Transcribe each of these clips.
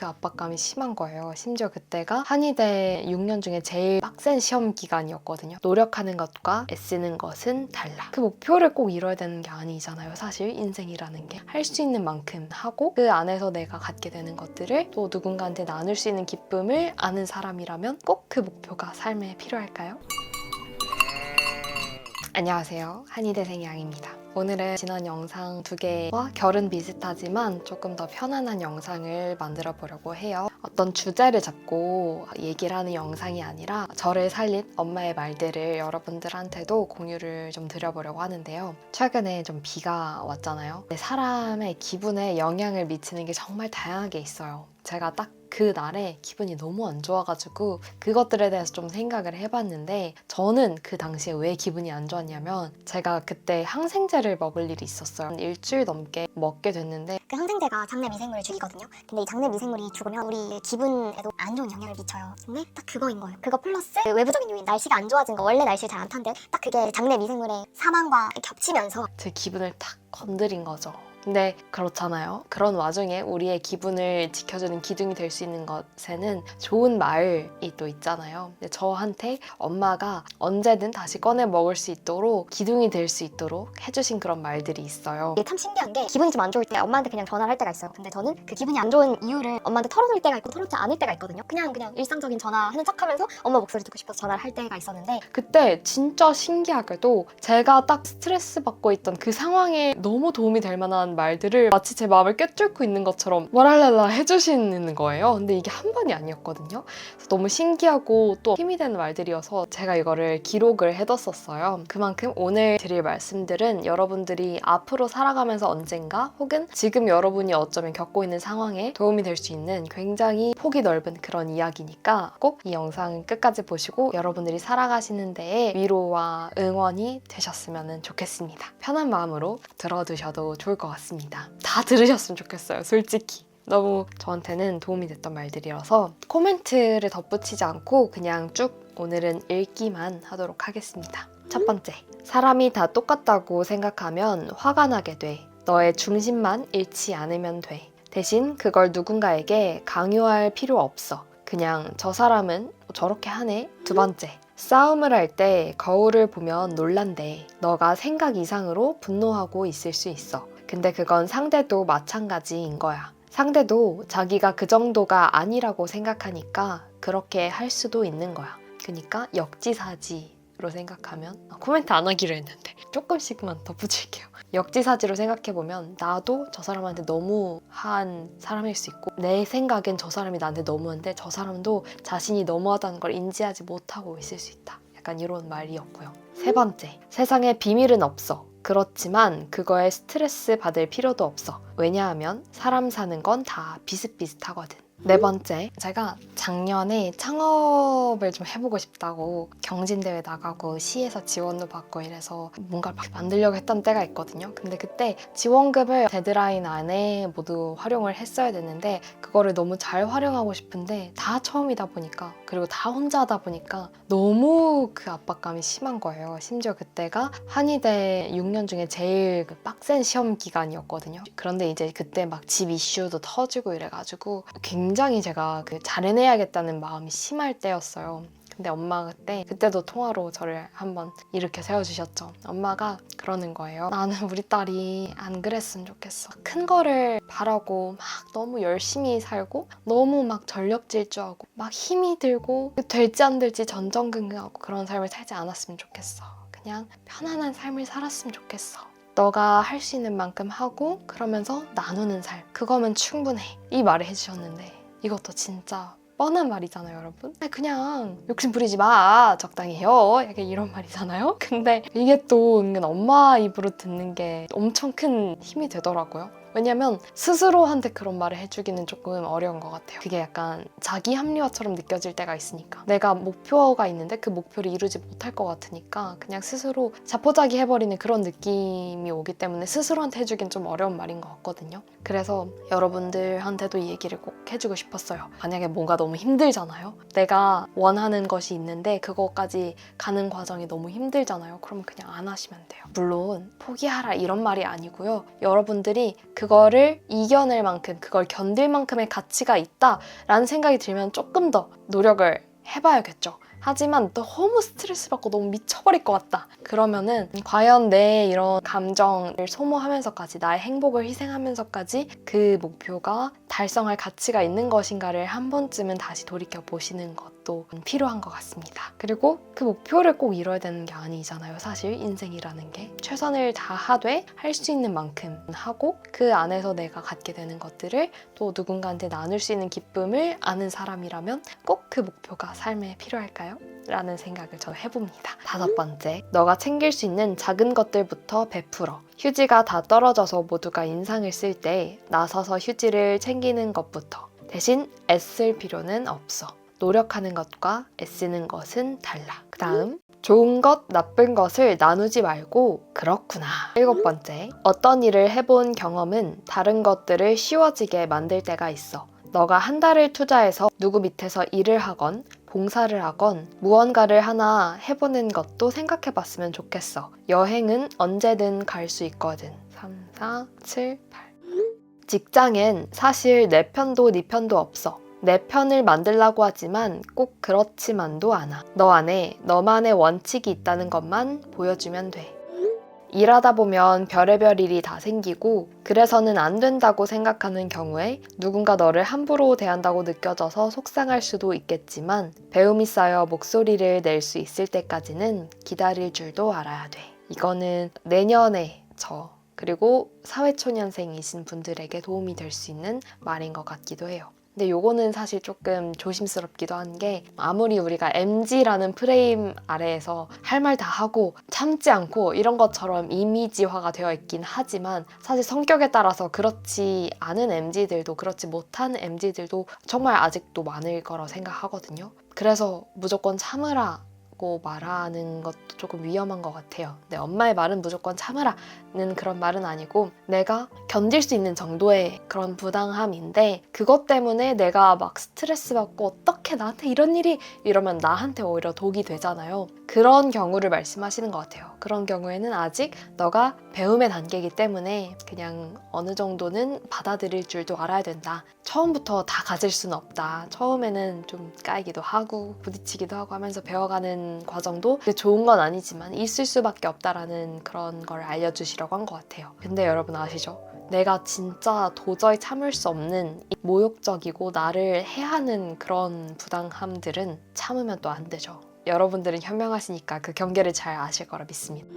그 압박감이 심한 거예요. 심지어 그때가 한의대 6년 중에 제일 빡센 시험 기간이었거든요. 노력하는 것과 애쓰는 것은 달라. 그 목표를 꼭 이뤄야 되는 게 아니잖아요. 사실 인생이라는 게. 할 수 있는 만큼 하고 그 안에서 내가 갖게 되는 것들을 또 누군가한테 나눌 수 있는 기쁨을 아는 사람이라면 꼭 그 목표가 삶에 필요할까요? 안녕하세요. 한의대생 양입니다. 오늘은 지난 영상 2개와 결은 비슷하지만 조금 더 편안한 영상을 만들어 보려고 해요. 어떤 주제를 잡고 얘기를 하는 영상이 아니라 저를 살린 엄마의 말들을 여러분들한테도 공유를 좀 드려보려고 하는데요. 최근에 좀 비가 왔잖아요. 사람의 기분에 영향을 미치는 게 정말 다양하게 있어요. 제가 딱 그날에 기분이 너무 안 좋아가지고 그것들에 대해서 좀 생각을 해봤는데, 저는 그 당시에 왜 기분이 안 좋았냐면 제가 그때 항생제를 먹을 일이 있었어요. 일주일 넘게 먹게 됐는데 그 항생제가 장내 미생물을 죽이거든요. 근데 이 장내 미생물이 죽으면 우리 기분에도 안 좋은 영향을 미쳐요. 근데 딱 그거인 거예요. 그거 플러스 그 외부적인 요인, 날씨가 안 좋아진 거, 원래 날씨 잘 안 탄데 딱 그게 장내 미생물의 사망과 겹치면서 제 기분을 탁 건드린 거죠. 근데 그렇잖아요. 그런 와중에 우리의 기분을 지켜주는 기둥이 될 수 있는 것에는 좋은 말이 또 있잖아요. 근데 저한테 엄마가 언제든 다시 꺼내 먹을 수 있도록 기둥이 될 수 있도록 해주신 그런 말들이 있어요. 이게 참 신기한 게 기분이 좀 안 좋을 때 엄마한테 그냥 전화를 할 때가 있어요. 근데 저는 그 기분이 안 좋은 이유를 엄마한테 털어놓을 때가 있고 털어놓지 않을 때가 있거든요. 그냥 일상적인 전화하는 척하면서 엄마 목소리 듣고 싶어서 전화를 할 때가 있었는데, 그때 진짜 신기하게도 제가 딱 스트레스 받고 있던 그 상황에 너무 도움이 될 만한 말들을 마치 제 마음을 꿰뚫고 있는 것처럼 와랄랄라 해주시는 거예요. 근데 이게 한 번이 아니었거든요. 그래서 너무 신기하고 또 힘이 되는 말들이어서 제가 이거를 기록을 해뒀었어요. 그만큼 오늘 드릴 말씀들은 여러분들이 앞으로 살아가면서 언젠가 혹은 지금 여러분이 어쩌면 겪고 있는 상황에 도움이 될 수 있는 굉장히 폭이 넓은 그런 이야기니까 꼭 이 영상은 끝까지 보시고 여러분들이 살아가시는 데에 위로와 응원이 되셨으면 좋겠습니다. 편한 마음으로 들어두셔도 좋을 것 같습니다. 다 들으셨으면 좋겠어요, 솔직히. 너무 저한테는 도움이 됐던 말들이라서 코멘트를 덧붙이지 않고 그냥 쭉 오늘은 읽기만 하도록 하겠습니다. 첫 번째, 사람이 다 똑같다고 생각하면 화가 나게 돼. 너의 중심만 잃지 않으면 돼. 대신 그걸 누군가에게 강요할 필요 없어. 그냥 저 사람은 저렇게 하네. 두 번째, 싸움을 할 때 거울을 보면 놀란대. 너가 생각 이상으로 분노하고 있을 수 있어. 근데 그건 상대도 마찬가지인 거야. 상대도 자기가 그 정도가 아니라고 생각하니까 그렇게 할 수도 있는 거야. 그러니까 역지사지로 생각하면, 코멘트 안 하기로 했는데 조금씩만 덧붙일게요. 역지사지로 생각해보면 나도 저 사람한테 너무한 사람일 수 있고, 내 생각엔 저 사람이 나한테 너무한데 저 사람도 자신이 너무하다는 걸 인지하지 못하고 있을 수 있다. 약간 이런 말이었고요. 세 번째, 세상에 비밀은 없어. 그렇지만 그거에 스트레스 받을 필요도 없어. 왜냐하면 사람 사는 건 다 비슷비슷하거든. 네 번째, 제가 작년에 창업을 좀 해보고 싶다고 경진대회 나가고 시에서 지원도 받고 이래서 뭔가 막 만들려고 했던 때가 있거든요. 근데 그때 지원금을 데드라인 안에 모두 활용을 했어야 됐는데 그거를 너무 잘 활용하고 싶은데 다 처음이다 보니까, 그리고 다 혼자 하다 보니까 너무 그 압박감이 심한 거예요. 심지어 그때가 한의대 6년 중에 제일 그 빡센 시험 기간이었거든요. 그런데 이제 그때 막 집 이슈도 터지고 이래가지고 굉장히 제가 그 잘 해내야겠다는 마음이 심할 때였어요. 근데 엄마가 그때도 통화로 저를 한번 이렇게 세워주셨죠. 엄마가 그러는 거예요. 나는 우리 딸이 안 그랬으면 좋겠어. 큰 거를 바라고 막 너무 열심히 살고 너무 막 전력 질주하고 막 힘이 들고 될지 안 될지 전전긍긍하고 그런 삶을 살지 않았으면 좋겠어. 그냥 편안한 삶을 살았으면 좋겠어. 너가 할 수 있는 만큼 하고 그러면서 나누는 삶, 그거면 충분해. 이 말을 해주셨는데 이것도 진짜 뻔한 말이잖아요, 여러분. 그냥 욕심 부리지 마, 적당히 해요, 약간 이런 말이잖아요. 근데 이게 또 은근 엄마 입으로 듣는 게 엄청 큰 힘이 되더라고요. 왜냐면 스스로한테 그런 말을 해주기는 조금 어려운 것 같아요. 그게 약간 자기 합리화처럼 느껴질 때가 있으니까, 내가 목표가 있는데 그 목표를 이루지 못할 것 같으니까 그냥 스스로 자포자기 해버리는 그런 느낌이 오기 때문에 스스로한테 해주긴 좀 어려운 말인 것 같거든요. 그래서 여러분들한테도 이 얘기를 꼭 해주고 싶었어요. 만약에 뭔가 너무 힘들잖아요. 내가 원하는 것이 있는데 그거까지 가는 과정이 너무 힘들잖아요. 그러면 그냥 안 하시면 돼요. 물론 포기하라 이런 말이 아니고요. 여러분들이 그 그거를 이겨낼 만큼, 그걸 견딜 만큼의 가치가 있다라는 생각이 들면 조금 더 노력을 해봐야겠죠. 하지만 너무 스트레스 받고 너무 미쳐버릴 것 같다. 그러면은 과연 내 이런 감정을 소모하면서까지, 나의 행복을 희생하면서까지 그 목표가 달성할 가치가 있는 것인가를 한 번쯤은 다시 돌이켜보시는 것도 필요한 것 같습니다. 그리고 그 목표를 꼭 이뤄야 되는 게 아니잖아요. 사실 인생이라는 게 최선을 다하되 할 수 있는 만큼 하고 그 안에서 내가 갖게 되는 것들을 또 누군가한테 나눌 수 있는 기쁨을 아는 사람이라면 꼭 그 목표가 삶에 필요할까요? 라는 생각을 저는 해봅니다. 5번째, 너가 챙길 수 있는 작은 것들부터 베풀어. 휴지가 다 떨어져서 모두가 인상을 쓸 때 나서서 휴지를 챙기는 것부터. 대신 애쓸 필요는 없어. 노력하는 것과 애쓰는 것은 달라. 그 다음, 좋은 것, 나쁜 것을 나누지 말고 그렇구나. 7번째, 어떤 일을 해본 경험은 다른 것들을 쉬워지게 만들 때가 있어. 너가 한 달을 투자해서 누구 밑에서 일을 하건 봉사를 하건 무언가를 하나 해보는 것도 생각해봤으면 좋겠어. 여행은 언제든 갈 수 있거든. 3, 4, 7, 8. 직장엔 사실 내 편도 네 편도 없어. 내 편을 만들라고 하지만 꼭 그렇지만도 않아. 너 안에 너만의 원칙이 있다는 것만 보여주면 돼. 일하다 보면 별의별 일이 다 생기고 그래서는 안 된다고 생각하는 경우에 누군가 너를 함부로 대한다고 느껴져서 속상할 수도 있겠지만 배움이 쌓여 목소리를 낼 수 있을 때까지는 기다릴 줄도 알아야 돼. 이거는 내년에 그리고 사회초년생이신 분들에게 도움이 될 수 있는 말인 것 같기도 해요. 근데 요거는 사실 조금 조심스럽기도 한 게 아무리 우리가 MZ라는 프레임 아래에서 할 말 다 하고 참지 않고 이런 것처럼 이미지화가 되어 있긴 하지만 사실 성격에 따라서 그렇지 않은 MZ들도 그렇지 못한 MZ들도 정말 아직도 많을 거라 생각하거든요. 그래서 무조건 참으라 말하는 것도 조금 위험한 것 같아요. 근데 엄마의 말은 무조건 참으라는 그런 말은 아니고 내가 견딜 수 있는 정도의 그런 부당함인데 그것 때문에 내가 막 스트레스 받고 어떻게 나한테 이런 일이 이러면 나한테 오히려 독이 되잖아요. 그런 경우를 말씀하시는 것 같아요. 그런 경우에는 아직 너가 배움의 단계이기 때문에 그냥 어느 정도는 받아들일 줄도 알아야 된다. 처음부터 다 가질 수는 없다. 처음에는 좀 까이기도 하고 부딪히기도 하고 하면서 배워가는 과정도 좋은 건 아니지만 있을 수밖에 없다라는 그런 걸 알려주시려고 한 것 같아요. 근데 여러분 아시죠? 내가 진짜 도저히 참을 수 없는 모욕적이고 나를 해하는 그런 부당함들은 참으면 또 안 되죠. 여러분들은 현명하시니까 그 경계를 잘 아실 거라 믿습니다.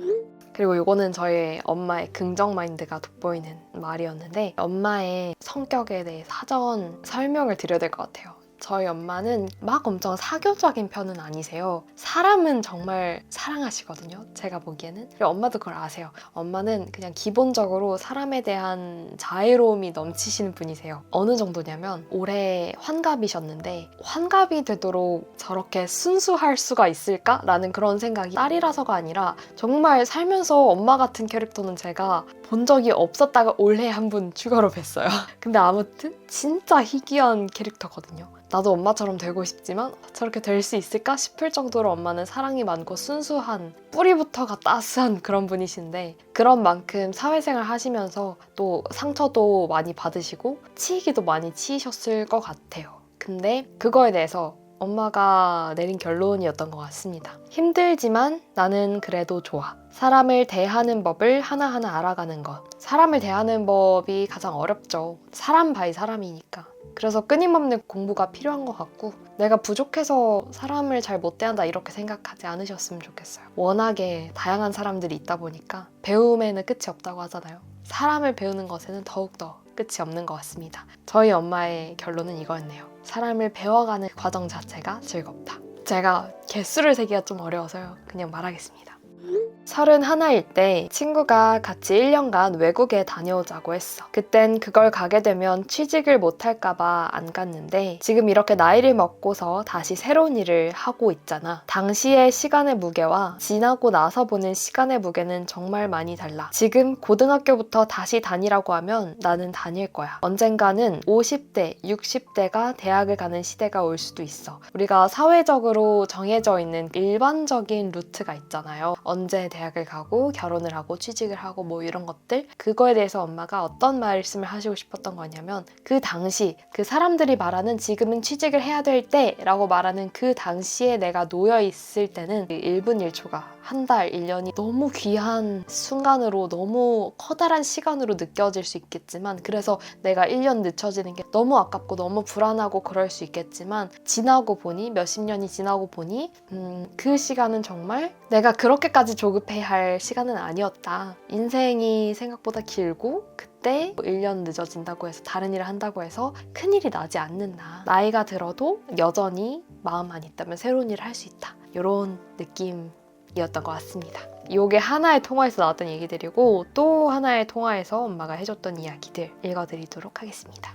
그리고 이거는 저희 엄마의 긍정 마인드가 돋보이는 말이었는데 엄마의 성격에 대해 사전 설명을 드려야 될 것 같아요. 저희 엄마는 막 엄청 사교적인 편은 아니세요. 사람은 정말 사랑하시거든요. 제가 보기에는. 그리고 엄마도 그걸 아세요. 엄마는 그냥 기본적으로 사람에 대한 자애로움이 넘치시는 분이세요. 어느 정도냐면 올해 환갑이셨는데 환갑이 되도록 저렇게 순수할 수가 있을까? 라는 그런 생각이 딸이라서가 아니라 정말 살면서 엄마 같은 캐릭터는 제가 본 적이 없었다가 올해 한 분 추가로 뵀어요. 근데 아무튼 진짜 희귀한 캐릭터거든요. 나도 엄마처럼 되고 싶지만 저렇게 될 수 있을까 싶을 정도로 엄마는 사랑이 많고 순수한 뿌리부터가 따스한 그런 분이신데 그런 만큼 사회생활 하시면서 또 상처도 많이 받으시고 치이기도 많이 치이셨을 것 같아요. 근데 그거에 대해서 엄마가 내린 결론이었던 것 같습니다. 힘들지만 나는 그래도 좋아. 사람을 대하는 법을 하나하나 알아가는 것. 사람을 대하는 법이 가장 어렵죠. 사람 바이 사람이니까. 그래서 끊임없는 공부가 필요한 것 같고 내가 부족해서 사람을 잘 못 대한다 이렇게 생각하지 않으셨으면 좋겠어요. 워낙에 다양한 사람들이 있다 보니까 배움에는 끝이 없다고 하잖아요. 사람을 배우는 것에는 더욱더 끝이 없는 것 같습니다. 저희 엄마의 결론은 이거였네요. 사람을 배워가는 과정 자체가 즐겁다. 제가 개수를 세기가 좀 어려워서요. 그냥 말하겠습니다. 31일 때 친구가 같이 1년간 외국에 다녀오자고 했어. 그땐 그걸 가게 되면 취직을 못할까봐 안 갔는데 지금 이렇게 나이를 먹고서 다시 새로운 일을 하고 있잖아. 당시의 시간의 무게와 지나고 나서 보는 시간의 무게는 정말 많이 달라. 지금 고등학교부터 다시 다니라고 하면 나는 다닐 거야. 언젠가는 50대, 60대가 대학을 가는 시대가 올 수도 있어. 우리가 사회적으로 정해져 있는 일반적인 루트가 있잖아요. 언제 대학을 가고 결혼을 하고 취직을 하고 뭐 이런 것들, 그거에 대해서 엄마가 어떤 말씀을 하시고 싶었던 거냐면 그 당시 그 사람들이 말하는 지금은 취직을 해야 될 때라고 말하는 그 당시에 내가 놓여 있을 때는 1분 1초가 한 달, 1년이 너무 귀한 순간으로 너무 커다란 시간으로 느껴질 수 있겠지만, 그래서 내가 1년 늦춰지는 게 너무 아깝고 너무 불안하고 그럴 수 있겠지만, 지나고 보니 몇십 년이 지나고 보니 그 시간은 정말 내가 그렇게까지 조급해야 할 시간은 아니었다. 인생이 생각보다 길고 그때 1년 늦어진다고 해서 다른 일을 한다고 해서 큰일이 나지 않는다. 나이가 들어도 여전히 마음만 있다면 새로운 일을 할 수 있다. 이런 느낌이었던 것 같습니다. 이게 하나의 통화에서 나왔던 얘기들이고 또 하나의 통화에서 엄마가 해줬던 이야기들 읽어드리도록 하겠습니다.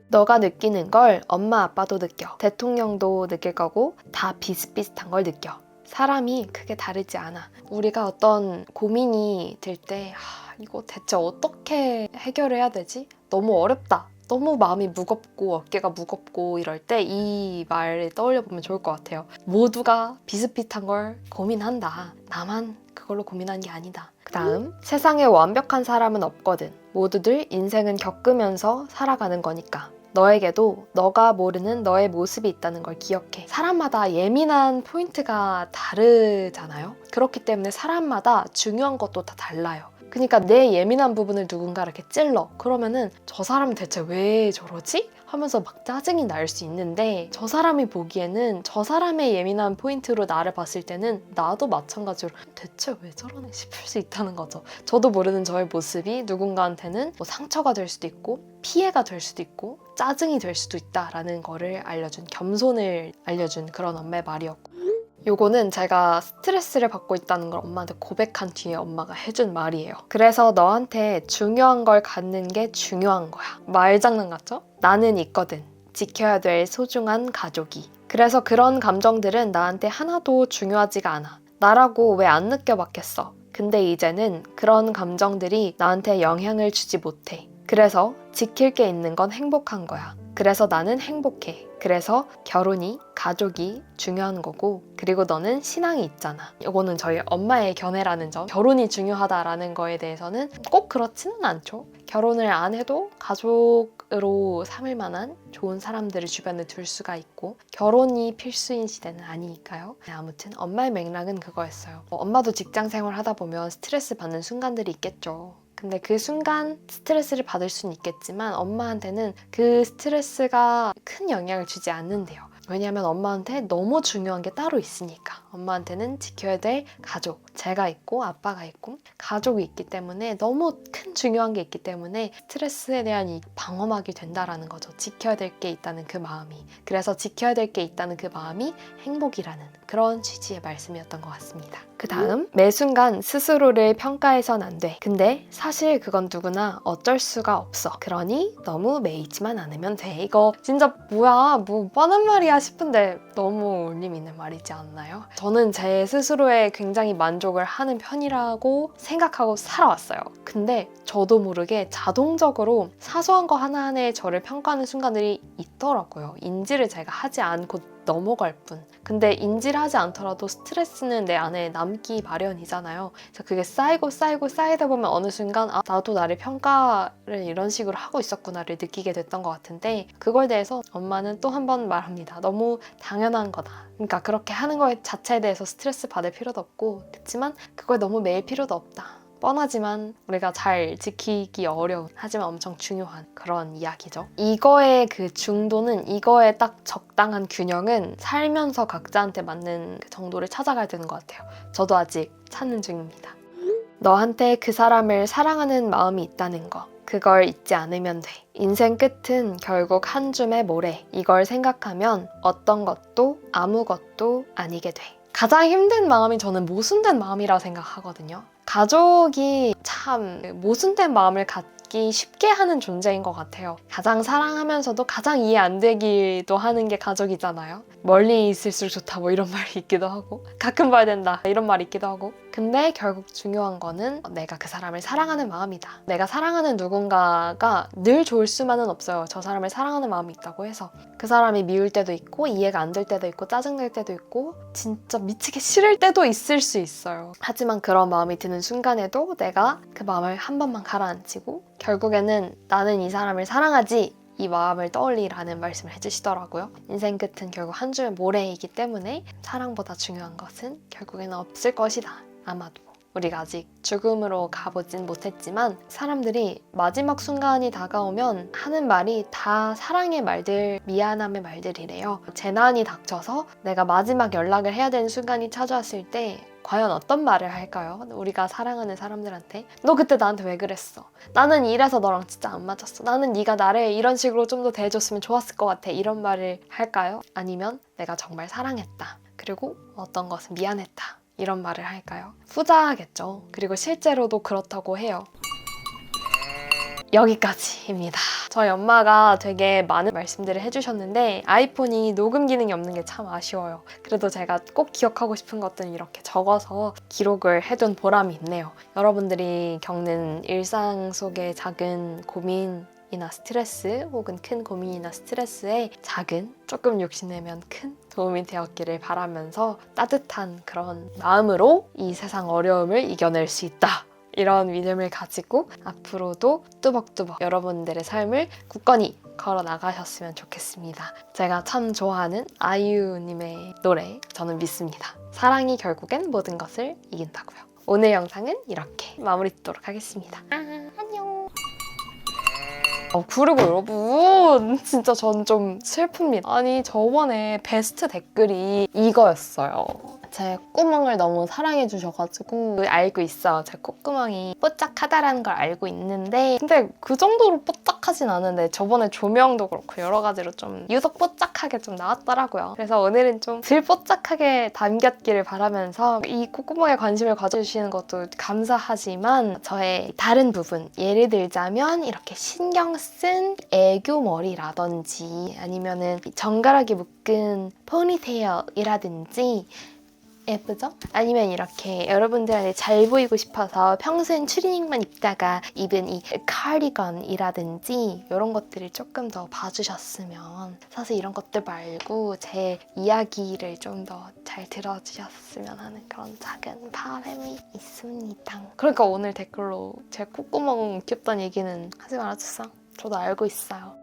너가 느끼는 걸 엄마 아빠도 느껴. 대통령도 느낄 거고 다 비슷비슷한 걸 느껴. 사람이 크게 다르지 않아. 우리가 어떤 고민이 들 때 이거 대체 어떻게 해결해야 되지? 너무 어렵다. 너무 마음이 무겁고 어깨가 무겁고 이럴 때 이 말을 떠올려 보면 좋을 것 같아요. 모두가 비슷비슷한 걸 고민한다. 나만 그걸로 고민한 게 아니다. 그 다음, 세상에 완벽한 사람은 없거든. 모두들 인생은 겪으면서 살아가는 거니까. 너에게도 너가 모르는 너의 모습이 있다는 걸 기억해. 사람마다 예민한 포인트가 다르잖아요. 그렇기 때문에 사람마다 중요한 것도 다 달라요. 그러니까 내 예민한 부분을 누군가 이렇게 찔러. 그러면은 저 사람은 대체 왜 저러지? 하면서 막 짜증이 날 수 있는데, 저 사람이 보기에는 저 사람의 예민한 포인트로 나를 봤을 때는 나도 마찬가지로 대체 왜 저러네 싶을 수 있다는 거죠. 저도 모르는 저의 모습이 누군가한테는 뭐 상처가 될 수도 있고 피해가 될 수도 있고 짜증이 될 수도 있다라는 거를 알려준, 겸손을 알려준 그런 엄마의 말이었고, 요거는 제가 스트레스를 받고 있다는 걸 엄마한테 고백한 뒤에 엄마가 해준 말이에요. 그래서 너한테 중요한 걸 갖는 게 중요한 거야. 말장난 같죠? 나는 있거든. 지켜야 될 소중한 가족이. 그래서 그런 감정들은 나한테 하나도 중요하지가 않아. 나라고 왜 안 느껴봤겠어. 근데 이제는 그런 감정들이 나한테 영향을 주지 못해. 그래서 지킬 게 있는 건 행복한 거야. 그래서 나는 행복해. 그래서 결혼이, 가족이 중요한 거고, 그리고 너는 신앙이 있잖아. 이거는 저희 엄마의 견해라는 점. 결혼이 중요하다라는 거에 대해서는 꼭 그렇지는 않죠. 결혼을 안 해도 가족으로 삼을 만한 좋은 사람들을 주변에 둘 수가 있고, 결혼이 필수인 시대는 아니니까요. 아무튼 엄마의 맥락은 그거였어요. 엄마도 직장 생활 하다 보면 스트레스 받는 순간들이 있겠죠. 근데 그 순간 스트레스를 받을 수는 있겠지만 엄마한테는 그 스트레스가 큰 영향을 주지 않는데요. 왜냐하면 엄마한테 너무 중요한 게 따로 있으니까. 엄마한테는 지켜야 될 가족, 제가 있고 아빠가 있고 가족이 있기 때문에, 너무 큰 중요한 게 있기 때문에 스트레스에 대한 이 방어막이 된다라는 거죠. 지켜야 될 게 있다는 그 마음이. 그래서 지켜야 될 게 있다는 그 마음이 행복이라는 그런 취지의 말씀이었던 것 같습니다. 그 다음, 매 순간 스스로를 평가해선 안 돼. 근데 사실 그건 누구나 어쩔 수가 없어. 그러니 너무 매이지만 않으면 돼. 이거 진짜 뭐야, 뭐 뻔한 말이야 싶은데 너무 울림 있는 말이지 않나요? 저는 제 스스로에 굉장히 만족을 하는 편이라고 생각하고 살아왔어요. 근데 저도 모르게 자동적으로 사소한 거 하나하나에 저를 평가하는 순간들이 있더라고요. 인지를 제가 하지 않고 넘어갈 뿐. 근데 인지를 하지 않더라도 스트레스는 내 안에 남기 마련이잖아요. 그래서 그게 쌓이다 보면 어느 순간 나도 나를 평가를 이런 식으로 하고 있었구나를 느끼게 됐던 것 같은데, 그거에 대해서 엄마는 또 한 번 말합니다. 너무 당연한 거다. 그러니까 그렇게 하는 것 자체에 대해서 스트레스 받을 필요도 없고, 그렇지만 그걸 너무 매일 필요도 없다. 뻔하지만 우리가 잘 지키기 어려운, 하지만 엄청 중요한 그런 이야기죠. 이거의 그 중도는, 이거에 딱 적당한 균형은 살면서 각자한테 맞는 그 정도를 찾아가야 되는 것 같아요. 저도 아직 찾는 중입니다. 너한테 그 사람을 사랑하는 마음이 있다는 거, 그걸 잊지 않으면 돼. 인생 끝은 결국 한 줌의 모래. 이걸 생각하면 어떤 것도 아무것도 아니게 돼. 가장 힘든 마음이 저는 모순된 마음이라고 생각하거든요. 가족이 참 모순된 마음을 갖기 쉽게 하는 존재인 것 같아요. 가장 사랑하면서도 가장 이해 안 되기도 하는 게 가족이잖아요. 멀리 있을수록 좋다 뭐 이런 말이 있기도 하고, 가끔 봐야 된다 이런 말이 있기도 하고, 근데 결국 중요한 거는 내가 그 사람을 사랑하는 마음이다. 내가 사랑하는 누군가가 늘 좋을 수만은 없어요. 저 사람을 사랑하는 마음이 있다고 해서. 그 사람이 미울 때도 있고 이해가 안 될 때도 있고 짜증날 때도 있고 진짜 미치게 싫을 때도 있을 수 있어요. 하지만 그런 마음이 드는 순간에도 내가 그 마음을 한 번만 가라앉히고 결국에는 나는 이 사람을 사랑하지 이 마음을 떠올리라는 말씀을 해주시더라고요. 인생 끝은 결국 한 줄 모래이기 때문에 사랑보다 중요한 것은 결국에는 없을 것이다. 아마도. 우리가 아직 죽음으로 가보진 못했지만 사람들이 마지막 순간이 다가오면 하는 말이 다 사랑의 말들, 미안함의 말들이래요. 재난이 닥쳐서 내가 마지막 연락을 해야 되는 순간이 찾아왔을 때 과연 어떤 말을 할까요? 우리가 사랑하는 사람들한테 너 그때 나한테 왜 그랬어? 나는 이래서 너랑 진짜 안 맞았어. 나는 네가 나를 이런 식으로 좀 더 대해줬으면 좋았을 것 같아. 이런 말을 할까요? 아니면 내가 정말 사랑했다. 그리고 어떤 것은 미안했다. 이런 말을 할까요? 후자겠죠. 그리고 실제로도 그렇다고 해요. 여기까지입니다. 저희 엄마가 되게 많은 말씀들을 해주셨는데 아이폰이 녹음 기능이 없는 게 참 아쉬워요. 그래도 제가 꼭 기억하고 싶은 것들은 이렇게 적어서 기록을 해둔 보람이 있네요. 여러분들이 겪는 일상 속의 작은 고민이나 스트레스 혹은 큰 고민이나 스트레스에 작은, 조금 욕심내면 큰 도움이 되었기를 바라면서 따뜻한 그런 마음으로 이 세상 어려움을 이겨낼 수 있다. 이런 믿음을 가지고 앞으로도 뚜벅뚜벅 여러분들의 삶을 굳건히 걸어 나가셨으면 좋겠습니다. 제가 참 좋아하는 아이유님의 노래 저는 믿습니다. 사랑이 결국엔 모든 것을 이긴다고요. 오늘 영상은 이렇게 마무리 짓도록 하겠습니다. 안녕. 그리고 여러분 진짜 전 좀 슬픕니다. 아니 저번에 베스트 댓글이 이거였어요. 제 콧구멍을 너무 사랑해 주셔가지고 알고 있어요. 제 콧구멍이 뽀짝하다라는 걸 알고 있는데 근데 그 정도로 뽀짝하진 않은데 저번에 조명도 그렇고 여러 가지로 좀 유독 뽀짝하게 좀 나왔더라고요. 그래서 오늘은 좀 덜 뽀짝하게 담겼기를 바라면서 이 콧구멍에 관심을 가져주시는 것도 감사하지만 저의 다른 부분 예를 들자면 이렇게 신경 쓴 애교머리라든지 아니면은 정갈하게 묶은 포니테일이라든지 예쁘죠? 아니면 이렇게 여러분들한테 잘 보이고 싶어서 평소엔 추리닝만 입다가 입은 이 카디건이라든지 이런 것들을 조금 더 봐주셨으면 사실 이런 것들 말고 제 이야기를 좀 더 잘 들어주셨으면 하는 그런 작은 바람이 있습니다. 그러니까 오늘 댓글로 제 콧구멍 귀엽다는 얘기는 하지 말아주세요. 저도 알고 있어요.